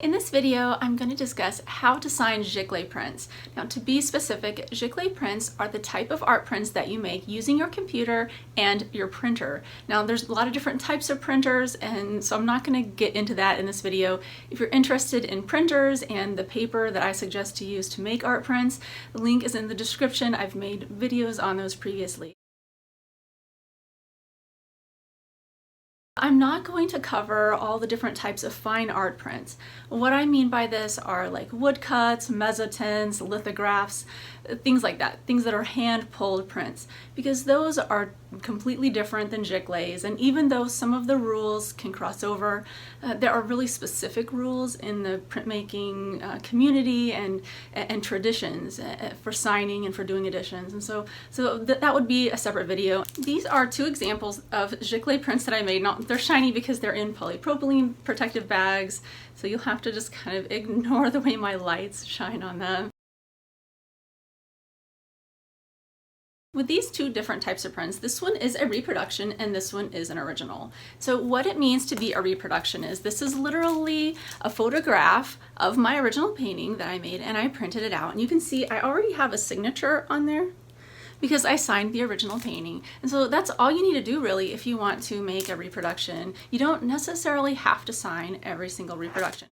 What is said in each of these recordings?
In this video, I'm going to discuss how to sign Giclee prints. Now, to be specific, Giclee prints are the type of art prints that you make using your computer and your printer. Now, there's a lot of different types of printers, and so I'm not going to get into that in this video. If you're interested in printers and the paper that I suggest to use to make art prints, the link is in the description. I've made videos on those previously. I'm not going to cover all the different types of fine art prints. What I mean by this are like woodcuts, mezzotints, lithographs, things like that, things that are hand-pulled prints, because those are completely different than Giclees, and even though some of the rules can cross over, there are really specific rules in the printmaking community and traditions for signing and for doing editions, and so that would be a separate video. These are two examples of Giclee prints that I made. Now, they're shiny because they're in polypropylene protective bags, so you'll have to just kind of ignore the way my lights shine on them. With these two different types of prints, this one is a reproduction and this one is an original. So what it means to be a reproduction is this is literally a photograph of my original painting that I made, and I printed it out. And you can see I already have a signature on there because I signed the original painting. And so that's all you need to do really if you want to make a reproduction. You don't necessarily have to sign every single reproduction.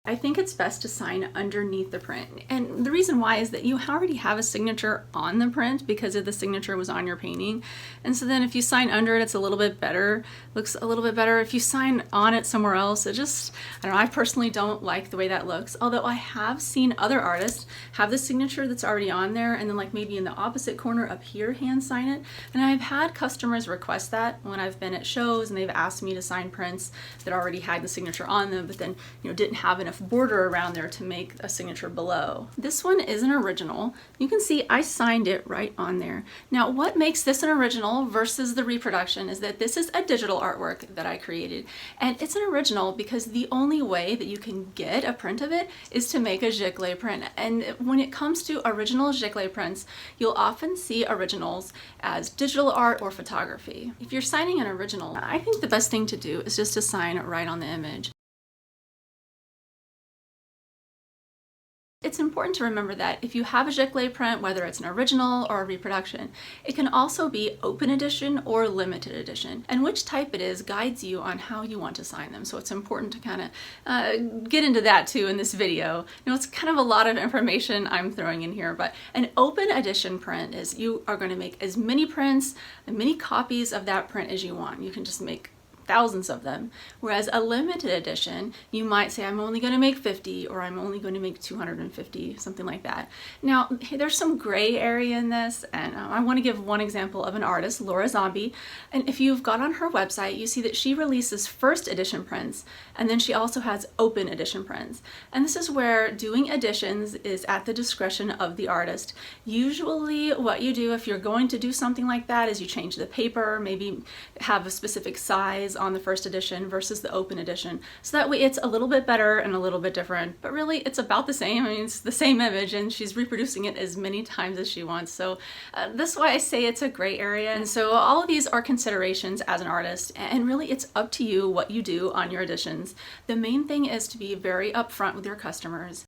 I think it's best to sign underneath the print. And the reason why is that you already have a signature on the print because of the signature was on your painting. And so then if you sign under it, it's a little bit better, looks a little bit better. If you sign on it somewhere else, it just, I don't know, I personally don't like the way that looks. Although I have seen other artists have the signature that's already on there and then like maybe in the opposite corner up here, hand sign it. And I've had customers request that when I've been at shows and they've asked me to sign prints that already had the signature on them, but then, didn't have enough border around there to make a signature below. This one is an original. You can see I signed it right on there. Now, what makes this an original versus the reproduction is that this is a digital artwork that I created, and it's an original because the only way that you can get a print of it is to make a Giclee print. And when it comes to original Giclee prints, you'll often see originals as digital art or photography. If you're signing an original, I think the best thing to do is just to sign right on the image. It's important to remember that if you have a Giclee print, whether it's an original or a reproduction, it can also be open edition or limited edition. And which type it is guides you on how you want to sign them. So it's important to kind of get into that too in this video. It's kind of a lot of information I'm throwing in here, but an open edition print is you are going to make as many prints, as many copies of that print as you want. You can just make thousands of them. Whereas a limited edition, you might say, I'm only going to make 50 or I'm only going to make 250, something like that. Now, there's some gray area in this, and I want to give one example of an artist, Laura Zombie. And if you've got on her website, you see that she releases first edition prints, and then she also has open edition prints. And this is where doing editions is at the discretion of the artist. Usually what you do if you're going to do something like that is you change the paper, maybe have a specific size on the first edition versus the open edition. So that way it's a little bit better and a little bit different, but really it's about the same. I mean, it's the same image and she's reproducing it as many times as she wants. So that's why I say it's a gray area. And so all of these are considerations as an artist, and really it's up to you what you do on your editions. The main thing is to be very upfront with your customers.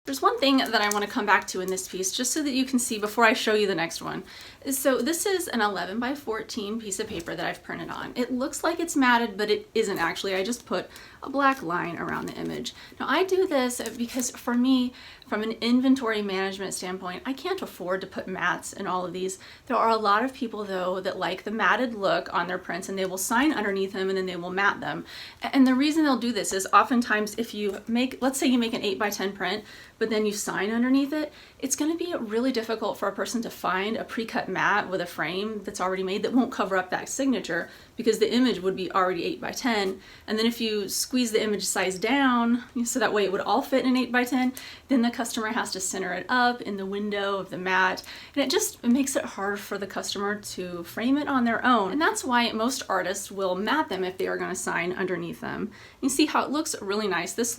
There's one thing that I want to come back to in this piece, just so that you can see before I show you the next one. So this is an 11 by 14 piece of paper that I've printed on. It looks like it's matted, but it isn't actually. I just put a black line around the image. Now I do this because for me, from an inventory management standpoint, I can't afford to put mats in all of these. There are a lot of people though that like the matted look on their prints, and they will sign underneath them and then they will mat them. And the reason they'll do this is oftentimes if you make, let's say you make an 8 by 10 print, but then you sign underneath it, it's going to be really difficult for a person to find a pre-cut mat with a frame that's already made that won't cover up that signature, because the image would be already 8 by 10. And then if you squeeze the image size down so that way it would all fit in an 8 by 10, then the customer has to center it up in the window of the mat, and it just makes it hard for the customer to frame it on their own. And that's why most artists will mat them if they are going to sign underneath them. You see how it looks really nice. This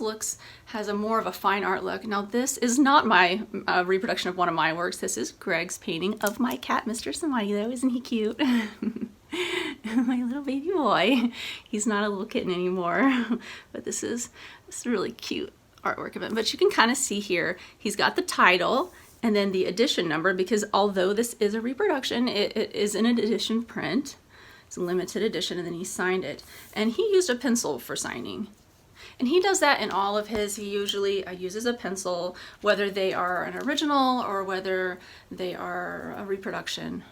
has a more of a fine art look. Now this is not my reproduction of one of my works. This is Greg's painting of my cat, Mr. Samadhi. Isn't he cute? My little baby boy. He's not a little kitten anymore, but this is really cute artwork of him. But you can kind of see here, he's got the title and then the edition number, because although this is a reproduction, it is an edition print. It's a limited edition, and then he signed it. And he used a pencil for signing. And he does that in all of his. He usually uses a pencil, whether they are an original or whether they are a reproduction.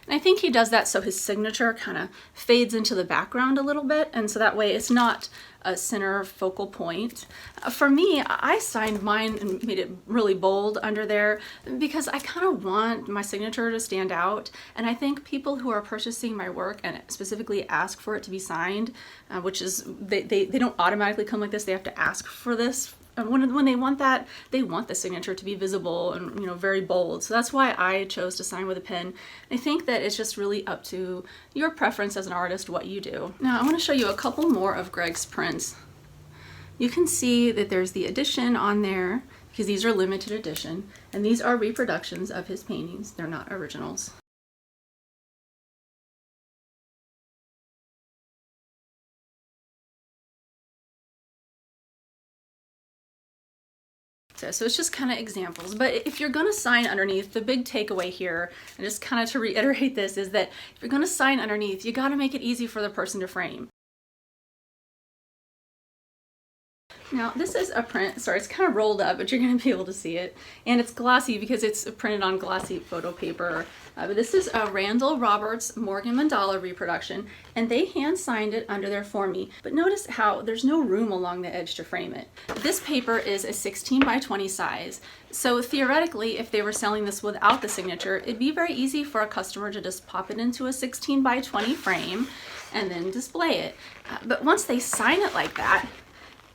And I think he does that so his signature kind of fades into the background a little bit, and so that way it's not a center focal point. For me, I signed mine and made it really bold under there because I kind of want my signature to stand out, and I think people who are purchasing my work and specifically ask for it to be signed, which is they don't automatically come like this, they have to ask for this. When they want that, they want the signature to be visible and, you know, very bold. So that's why I chose to sign with a pen. I think that it's just really up to your preference as an artist what you do. Now I want to show you a couple more of Greg's prints. You can see that there's the edition on there because these are limited edition, and these are reproductions of his paintings. They're not originals. So it's just kind of examples, but if you're going to sign underneath, the big takeaway here, and just kind of to reiterate this, is that if you're going to sign underneath, you got to make it easy for the person to frame. Now this is a print, sorry, it's kind of rolled up, but you're going to be able to see it. And it's glossy because it's printed on glossy photo paper. But this is a Randall Roberts Morgan Mandala reproduction, and they hand signed it under there for me. But notice how there's no room along the edge to frame it. This paper is a 16 by 20 size. So theoretically, if they were selling this without the signature, it'd be very easy for a customer to just pop it into a 16 by 20 frame and then display it. But once they sign it like that,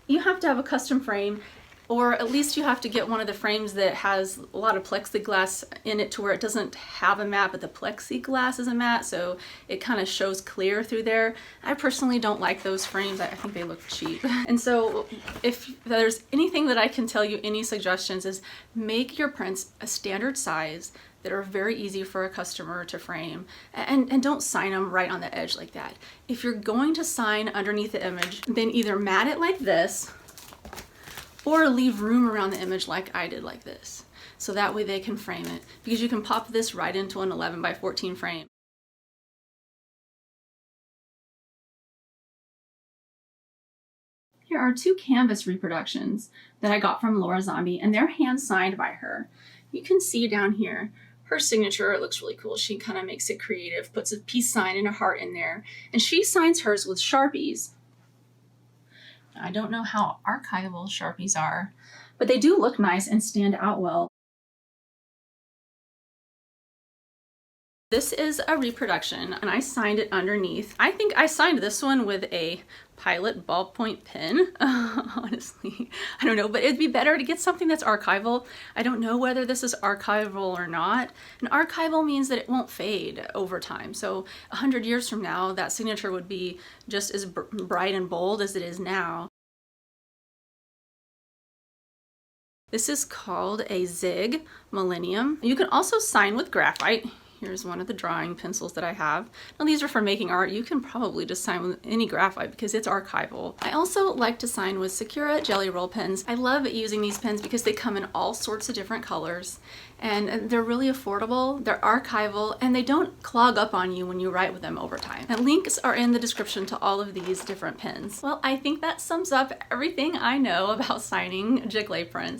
you have to have a custom frame, or at least you have to get one of the frames that has a lot of plexiglass in it to where it doesn't have a mat, but the plexiglass is a mat, so it kind of shows clear through there. I personally don't like those frames. I think they look cheap. And so if there's anything that I can tell you, any suggestions, is make your prints a standard size that are very easy for a customer to frame, and don't sign them right on the edge like that. If you're going to sign underneath the image, then either mat it like this or leave room around the image like I did, like this. So that way they can frame it, because you can pop this right into an 11 by 14 frame. Here are two canvas reproductions that I got from Laura Zombie, and they're hand signed by her. You can see down here her signature. It looks really cool. She kind of makes it creative, puts a peace sign and a heart in there, and she signs hers with Sharpies. I don't know how archival Sharpies are, but they do look nice and stand out well. This is a reproduction, and I signed it underneath. I think I signed this one with a Pilot ballpoint pen. Honestly, I don't know, but it'd be better to get something that's archival. I don't know whether this is archival or not. And archival means that it won't fade over time. So 100 years from now, that signature would be just as bright and bold as it is now. This is called a Zig Millennium. You can also sign with graphite. Here's one of the drawing pencils that I have. Now these are for making art. You can probably just sign with any graphite because it's archival. I also like to sign with Sakura Jelly Roll pens. I love using these pens because they come in all sorts of different colors, and they're really affordable, they're archival, and they don't clog up on you when you write with them over time. And links are in the description to all of these different pens. Well, I think that sums up everything I know about signing Giclee prints.